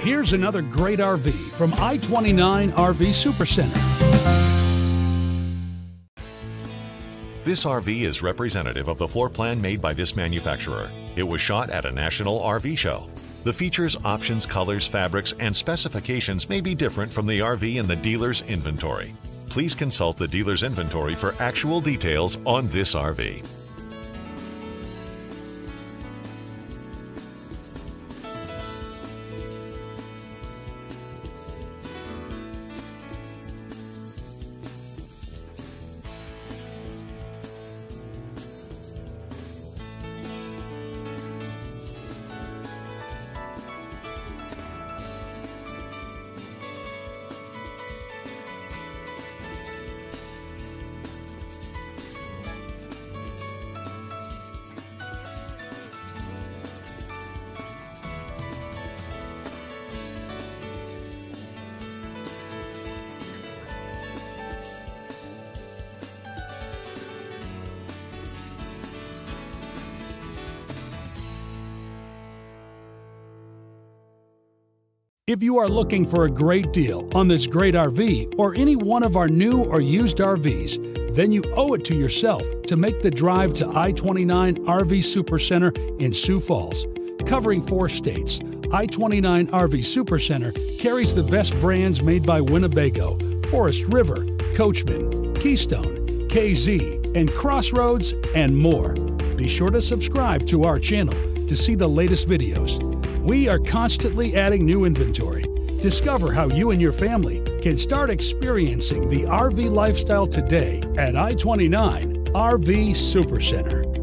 Here's another great RV from I-29 RV Supercenter. This RV is representative of the floor plan made by this manufacturer. It was shot at a national RV show. The features, options, colors, fabrics, and specifications may be different from the RV in the dealer's inventory. Please consult the dealer's inventory for actual details on this RV. If you are looking for a great deal on this great RV or any one of our new or used RVs, then you owe it to yourself to make the drive to I-29 RV Supercenter in Sioux Falls. Covering 4 states, I-29 RV Supercenter carries the best brands made by Winnebago, Forest River, Coachman, Keystone, KZ, and Crossroads, and more. Be sure to subscribe to our channel to see the latest videos. We are constantly adding new inventory. Discover how you and your family can start experiencing the RV lifestyle today at I-29 RV Supercenter.